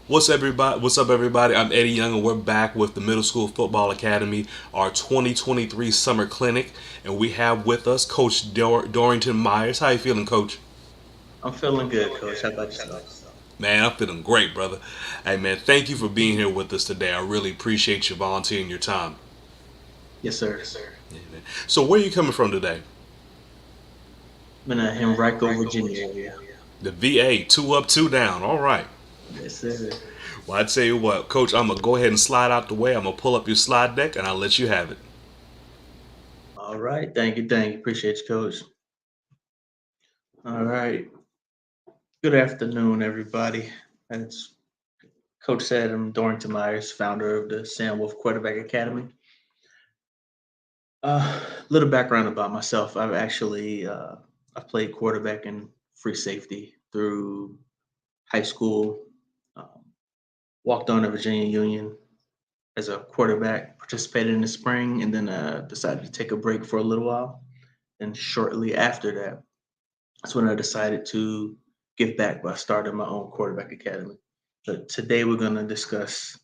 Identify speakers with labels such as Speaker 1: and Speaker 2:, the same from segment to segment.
Speaker 1: What's everybody? What's up, everybody? I'm Eddie Young, and we're back with the Middle School Football Academy, our 2023 summer clinic, and we have with us Coach Dorrington Myers. How you feeling, Coach?
Speaker 2: I'm feeling good, Coach. How about yourself?
Speaker 1: Man, I'm feeling great, brother. Hey, man, thank you for being here with us today. I really appreciate you volunteering your time.
Speaker 2: Yes, sir.
Speaker 1: Yeah, man. So, where are you coming from today?
Speaker 2: I'm in the Henrico, Virginia area.
Speaker 1: The VA, two up, two down. All right.
Speaker 2: Yes, sir.
Speaker 1: Well, I tell you what, Coach, I'm gonna go ahead and slide out the way. I'm gonna pull up your slide deck, and I'll let you have it.
Speaker 2: All right. Thank you. Thank you. Appreciate you, Coach. All right. Good afternoon, everybody. As Coach said, I'm Dorrington Myers, founder of the Sam Wolf Quarterback Academy. Little background about myself. I've played quarterback and free safety through high school. Um, Walked on to Virginia Union as a quarterback, participated in the spring, and then decided to take a break for a little while. And shortly after that, that's when I decided to give back by starting my own quarterback academy. But today we're going to discuss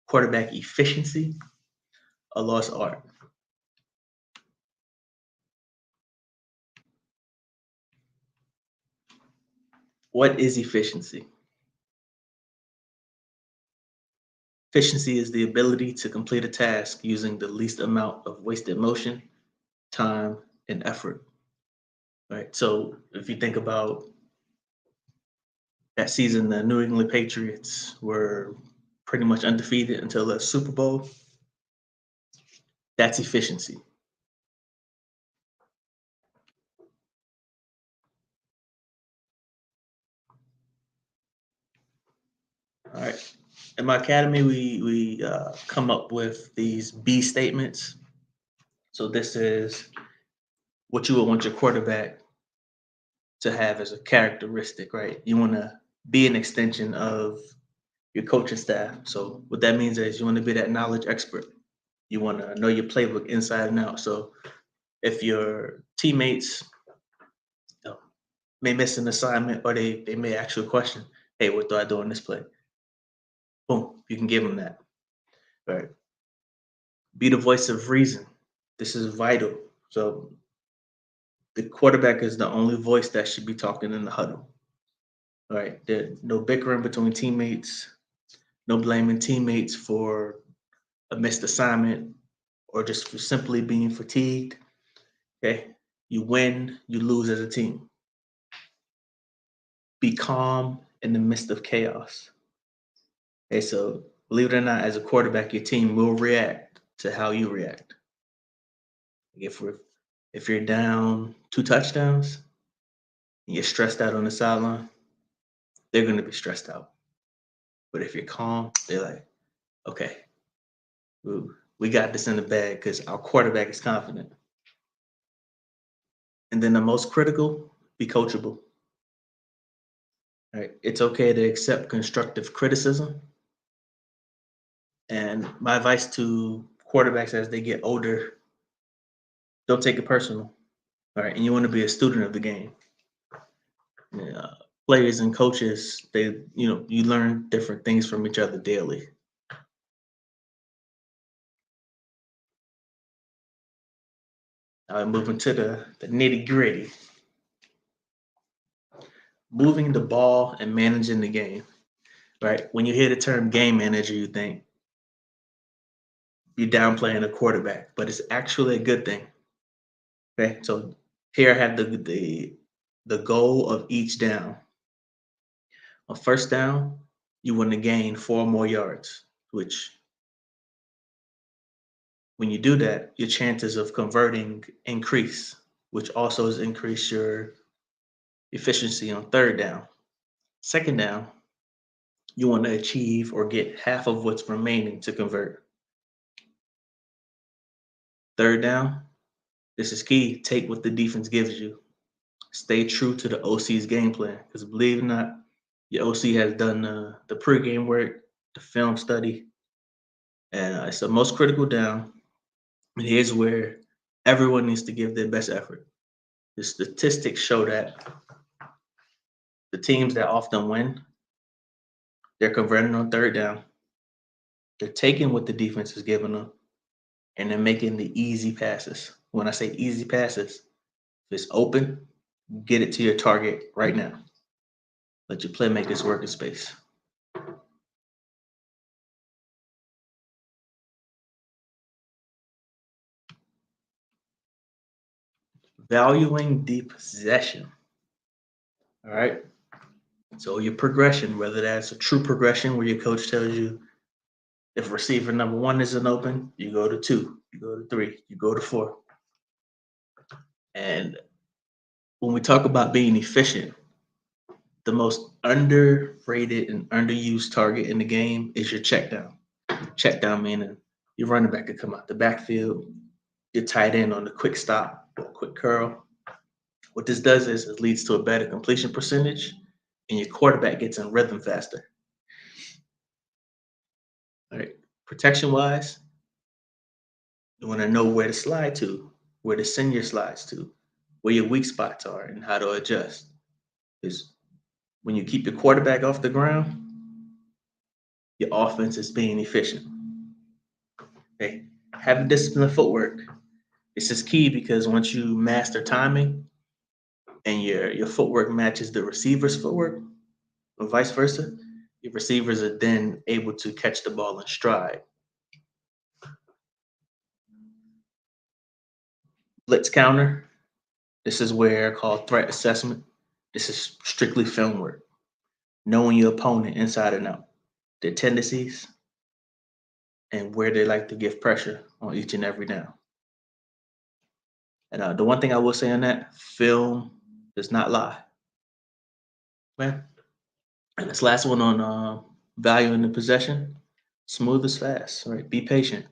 Speaker 2: quarterback efficiency, a lost art. What is efficiency? Efficiency is the ability to complete a task using the least amount of wasted motion, time, and effort. Right. So if you think about that season, the New England Patriots were pretty much undefeated until the Super Bowl. That's efficiency. All right. In my academy, we come up with these B statements. So this is what you would want your quarterback to have as a characteristic, right? You want to be an extension of your coaching staff. So what that means is you want to be that knowledge expert. You want to know your playbook inside and out. So if your teammates know, may miss an assignment or they may ask you a question, hey, what do I do in this play? Boom, you can give them that. Right. Be the voice of reason. This is vital. So the quarterback is the only voice that should be talking in the huddle. All right. There no bickering between teammates, no blaming teammates for a missed assignment or just for simply being fatigued. Okay. You win, you lose as a team. Be calm in the midst of chaos. Okay, so believe it or not, as a quarterback, your team will react to how you react. If we're if you're down two touchdowns and you're stressed out on the sideline, they're going to be stressed out. But if you're calm, they're like, okay, we got this in the bag because our quarterback is confident. And then the most critical, be coachable. Right? It's okay to accept constructive criticism. And my advice to quarterbacks as they get older, don't take it personal. All right, and you want to be a student of the game. Yeah, players and coaches, you learn different things from each other daily. Moving to the nitty gritty, moving the ball and managing the game. Right, when you hear the term game manager, you think you're downplaying a quarterback, but it's actually a good thing. Okay, so here I have the goal of each down. On first down, you want to gain 4 more yards, which when you do that, your chances of converting increase, which also has increased your efficiency on third down. Second down, you want to achieve or get half of what's remaining to convert. Third down, this is key. Take what the defense gives you. Stay true to the OC's game plan. Because believe it or not, your OC has done the pregame work, the film study, and it's the most critical down. And here's where everyone needs to give their best effort. The statistics show that the teams that often win, They're converting on third down. They're taking what the defense is giving them, and they're making the easy passes. When I say easy passes, if it's open, get it to your target right now. Let your playmakers work in space. Valuing the possession. All right. So your progression, whether that's a true progression where your coach tells you if receiver number 1 isn't open, you go to 2, you go to 3, you go to 4. And when we talk about being efficient, the most underrated and underused target in the game is your check down. Check down meaning your running back could come out the backfield, your tight end on the quick stop or quick curl. What this does is it leads to a better completion percentage and your quarterback gets in rhythm faster. All right. Protection wise, you want to know where to slide to, where to send your slides to, where your weak spots are, and how to adjust. Because when you keep your quarterback off the ground, your offense is being efficient. Okay. Having disciplined footwork. This is key because once you master timing and your footwork matches the receiver's footwork, or vice versa, your receivers are then able to catch the ball in stride. Blitz counter. This is where called threat assessment. This is strictly film work. Knowing your opponent inside and out, their tendencies, and where they like to give pressure on each and every down. And the one thing I will say on that, film does not lie. Man. And this last one on value in the possession, smooth is fast, right? Be patient.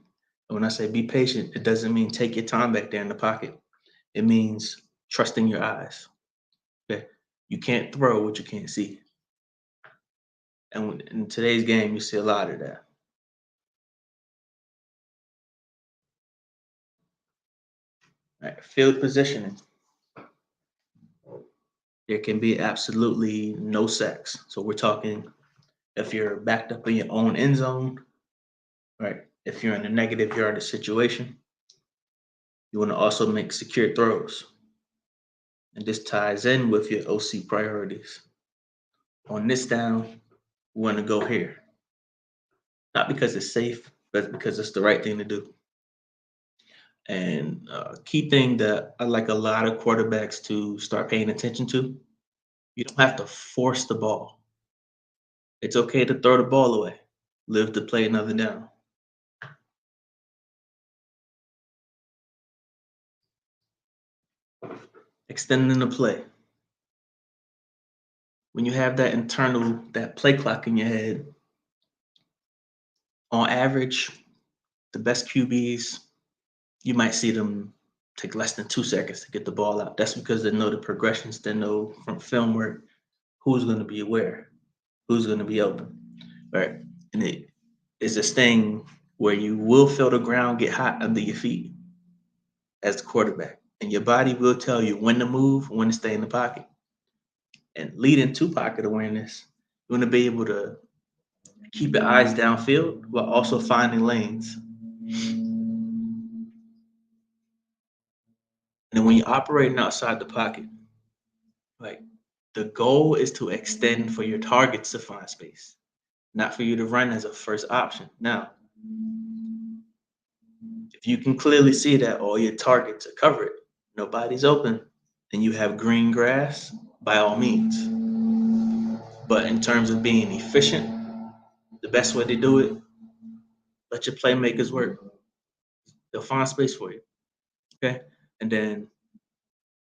Speaker 2: And when I say be patient, it doesn't mean take your time back there in the pocket. It means trusting your eyes. Okay? You can't throw what you can't see. And in today's game, you see a lot of that. Right? Field positioning. There can be absolutely no sacks. So we're talking if you're backed up in your own end zone, right? If you're in a negative yardage situation, you want to also make secure throws. And this ties in with your OC priorities. On this down, we want to go here. Not because it's safe, but because it's the right thing to do. And key thing that I like a lot of quarterbacks to start paying attention to, you don't have to force the ball. It's okay to throw the ball away. Live to play another down. Extending the play. When you have that play clock in your head, on average, the best QBs, you might see them take less than 2 seconds to get the ball out. That's because they know the progressions. They know from film work who's going to be where, who's going to be open, right? And it is this thing where you will feel the ground get hot under your feet as the quarterback, and your body will tell you when to move, when to stay in the pocket. And leading to pocket awareness, you want to be able to keep your eyes downfield while also finding lanes. And then when you're operating outside the pocket, like the goal is to extend for your targets to find space, not for you to run as a first option. Now, if you can clearly see that all your targets are covered, nobody's open, and you have green grass, by all means. But in terms of being efficient, the best way to do it, let your playmakers work. They'll find space for you. Okay. And then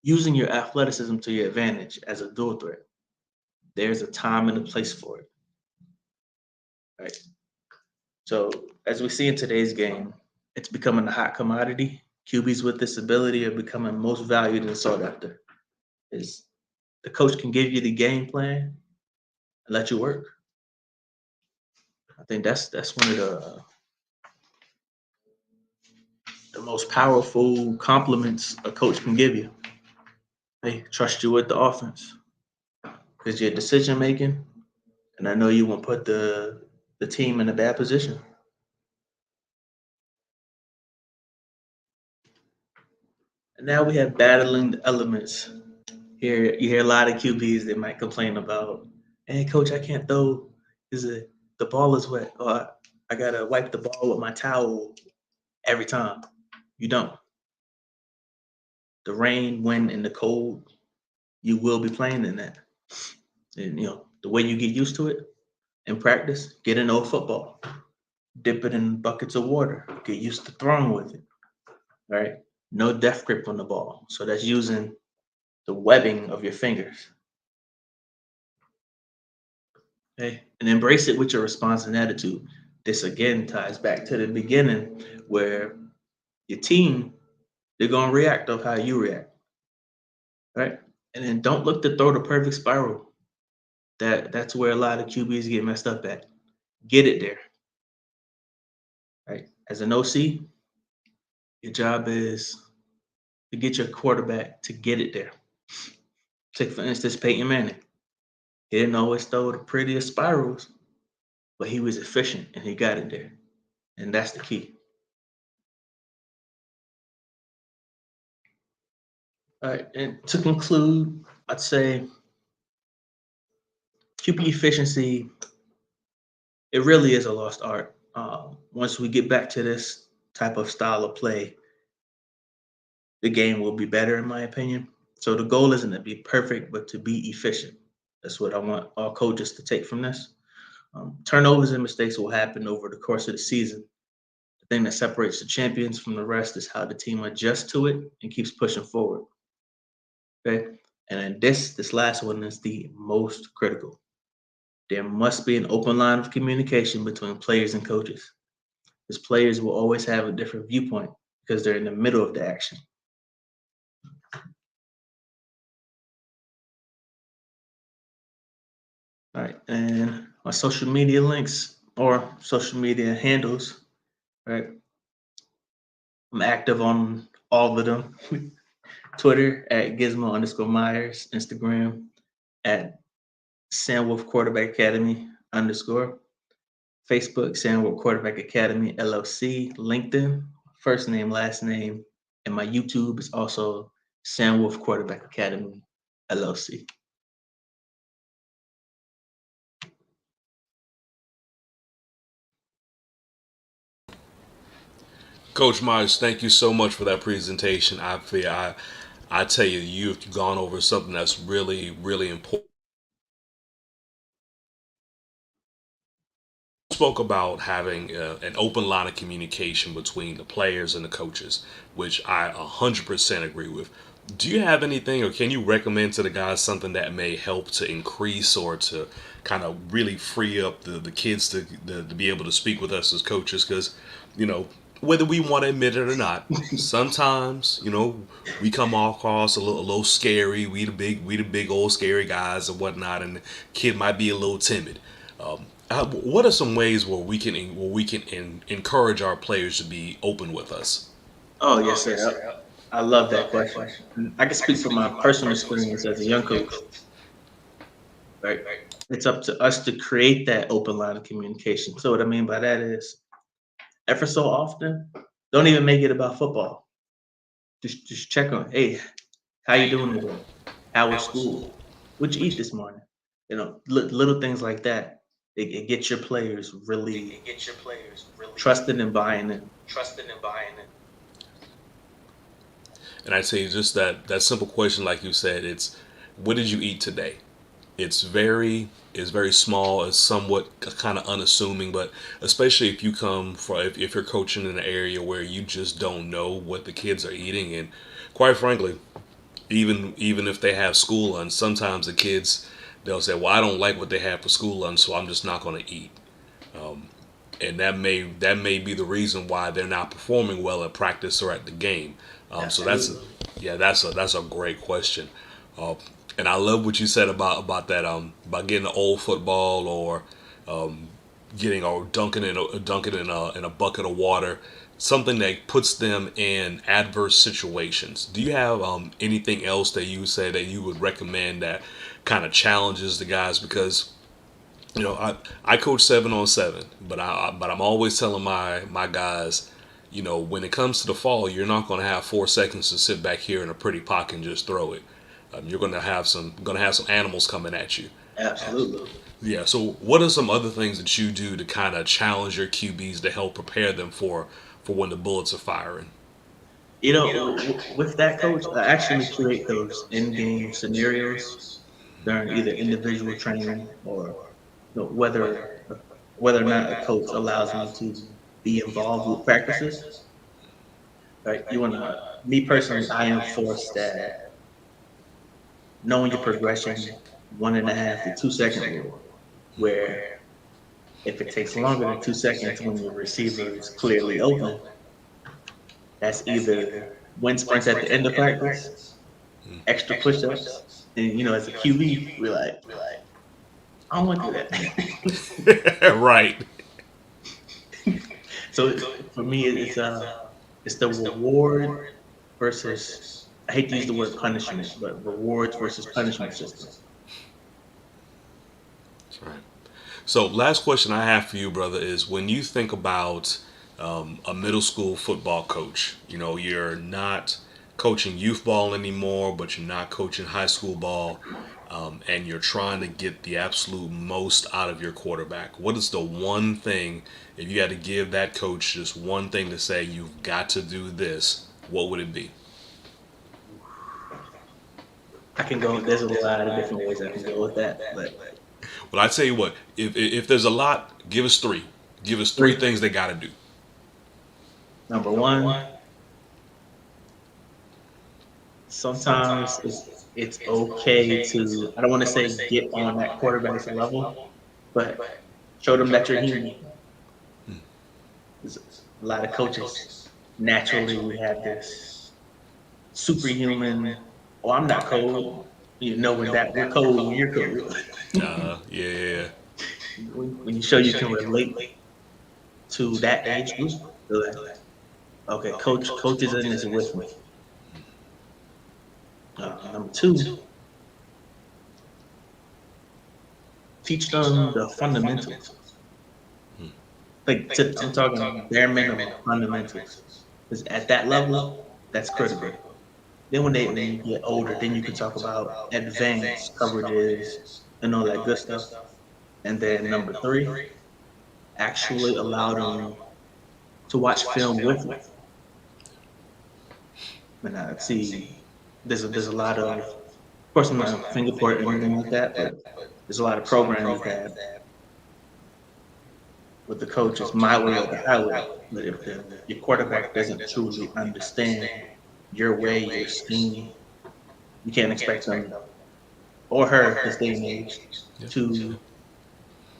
Speaker 2: using your athleticism to your advantage as a dual threat. There's a time and a place for it. Right. So as we see in today's game, it's becoming a hot commodity. QBs with this ability are becoming most valued and sought after. Is the coach can give you the game plan and let you work. I think that's one of the most powerful compliments a coach can give you. They trust you with the offense because your decision making and I know you won't put the team in a bad position. And now we have battling the elements. Here you hear a lot of QBs that might complain about, "Hey, coach, I can't throw. Is it the ball is wet, or I gotta wipe the ball with my towel every time." You don't. The rain, wind, and the cold, you will be playing in that. And the way you get used to it in practice, get an old football, dip it in buckets of water, get used to throwing with it. Right? No death grip on the ball. So that's using the webbing of your fingers. Okay. And embrace it with your response and attitude. This again ties back to the beginning where your team, they're gonna react of how you react. Right? And then don't look to throw the perfect spiral. That's where a lot of QBs get messed up at. Get it there. Right? As an OC, your job is to get your quarterback to get it there. Take for instance Peyton Manning. He didn't always throw the prettiest spirals, but he was efficient and he got it there. And that's the key. All right. And to conclude, I'd say QP efficiency, it really is a lost art. Once we get back to this type of style of play, the game will be better, in my opinion. So the goal isn't to be perfect, but to be efficient. That's what I want all coaches to take from this. Turnovers and mistakes will happen over the course of the season. The thing that separates the champions from the rest is how the team adjusts to it and keeps pushing forward. Okay. And then this last one is the most critical. There must be an open line of communication between players and coaches. Because players will always have a different viewpoint because they're in the middle of the action. All right. And my social media links or social media handles, right? I'm active on all of them. Twitter at Gizmo_Myers, Instagram at Sandwolf Quarterback Academy _. Facebook, Sandwolf Quarterback Academy LLC. LinkedIn, first name, last name. And my YouTube is also Sandwolf Quarterback Academy LLC.
Speaker 1: Coach Myers, thank you so much for that presentation. I tell you, you've gone over something that's really, really important. You spoke about having an open line of communication between the players and the coaches, which I 100% agree with. Do you have anything, or can you recommend to the guys something that may help to increase or to kind of really free up the kids to be able to speak with us as coaches? Because, you know, whether we want to admit it or not, sometimes, we come across a little scary. We the big old scary guys and whatnot, and the kid might be a little timid. What are some ways where we can encourage our players to be open with us?
Speaker 2: Oh, yes, sir. I love that question. And I can speak from my personal experience as a young coach, right? It's up to us to create that open line of communication. So what I mean by that is, ever so often, don't even make it about football. Just check on, hey, how you doing today? How was school? What'd you eat this morning? Little things like that. It gets your players really trusting and buying in.
Speaker 1: And I say just that simple question, like you said, it's what did you eat today? It's very small. It's somewhat kind of unassuming, but especially if you come from if you're coaching in an area where you just don't know what the kids are eating, and quite frankly, even if they have school lunch, sometimes the kids they'll say, "Well, I don't like what they have for school lunch, so I'm just not going to eat." And that may be the reason why they're not performing well at practice or at the game. So that's a great question. Uh, and I love what you said about that about getting an old football or getting or dunking in a bucket of water, something that puts them in adverse situations. Do you have anything else that you would say that you would recommend that kind of challenges the guys? Because I coach 7-on-7, but I'm always telling my guys, when it comes to the fall, you're not going to have 4 seconds to sit back here in a pretty pocket and just throw it. You're going to have some animals coming at you.
Speaker 2: Absolutely.
Speaker 1: Yeah. So, what are some other things that you do to kind of challenge your QBs to help prepare them for when the bullets are firing?
Speaker 2: With that coach, I actually create those in-game scenarios during either individual training or whether or not a coach allows me to be involved with practices. Right? Me personally, I enforce that knowing your progression 1.5 to 2 second rule, where if it takes longer than 2 seconds when your receiver is clearly open, that's either wind sprints at the end of practice, extra push-ups, and as a QB, we're like, I don't want to do that.
Speaker 1: Right.
Speaker 2: So for me, it's the reward versus, I hate to use the word punishment, but rewards versus punishment system.
Speaker 1: That's right. So, last question I have for you, brother, is when you think about a middle school football coach, you're not coaching youth ball anymore, but you're not coaching high school ball, and you're trying to get the absolute most out of your quarterback. What is the one thing, if you had to give that coach just one thing to say, you've got to do this, what would it be?
Speaker 2: I can go. There's a lot of different ways I can go with that, but
Speaker 1: Well, I tell you what, if there's a lot, give us three. Give us three
Speaker 2: three.
Speaker 1: things they got to do.
Speaker 2: Number one, sometimes it's okay to, I don't want to say get on that quarterback's level, but show them that you're human. There's a lot of coaches naturally we have this superhuman. Oh, I'm not cold. Knowing that we're cold when you're cold.
Speaker 1: Yeah.
Speaker 2: When you show you can relate to that age group, they're like, okay, coach is in this with me. Number two, teach them the fundamentals. I'm talking bare minimum fundamentals. Because at that level, that's critical. Then when you get older, then you can talk about advanced coverages and all that good stuff. And then number three, actually allow them to watch film with you. And I see there's a lot of course I'm not finger point or anything like that, but there's a lot of programs that with the coach it's my way or the highway. But if your quarterback doesn't truly understand your way, your scheme, you can't expect them or her this day and age to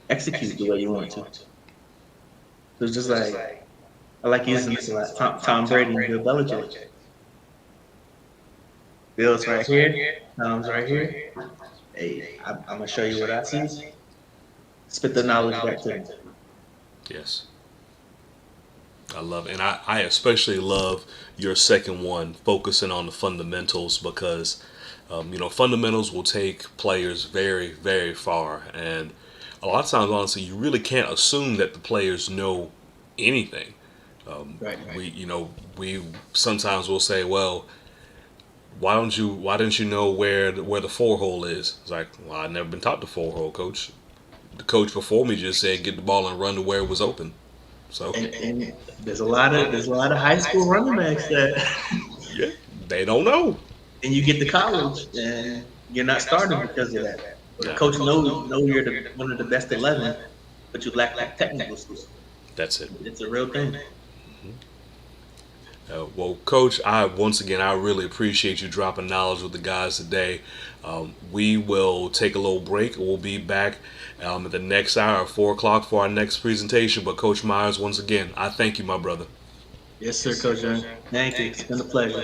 Speaker 2: execute the way you want to. So it's just like I like using this a lot. Tom Brady and Bill Belichick. Bill's right here, Tom's right here. Hey, I'm gonna show you what I see. Spit the knowledge back to me.
Speaker 1: Yes. I love it. And I especially love your second one, focusing on the fundamentals, because, fundamentals will take players very, very far. And a lot of times, honestly, you really can't assume that the players know anything.
Speaker 2: Right.
Speaker 1: We sometimes will say, well, why didn't you know where the four hole is? It's like, well, I've never been taught the four hole, coach. The coach before me just said get the ball and run to where it was open. So
Speaker 2: And there's a lot of high school running backs that
Speaker 1: yeah, they don't know.
Speaker 2: and you get to college and you're not starting because of that. Or the coach know you're one of the best 11, but you lack that technical skill.
Speaker 1: That's it.
Speaker 2: It's a real thing.
Speaker 1: Well, Coach, I really appreciate you dropping knowledge with the guys today. We will take a little break. We'll be back at the next hour, 4 o'clock, for our next presentation. But Coach Myers, once again, I thank you, my brother.
Speaker 2: Yes, sir, Coach Young. Thank you. It's been a pleasure.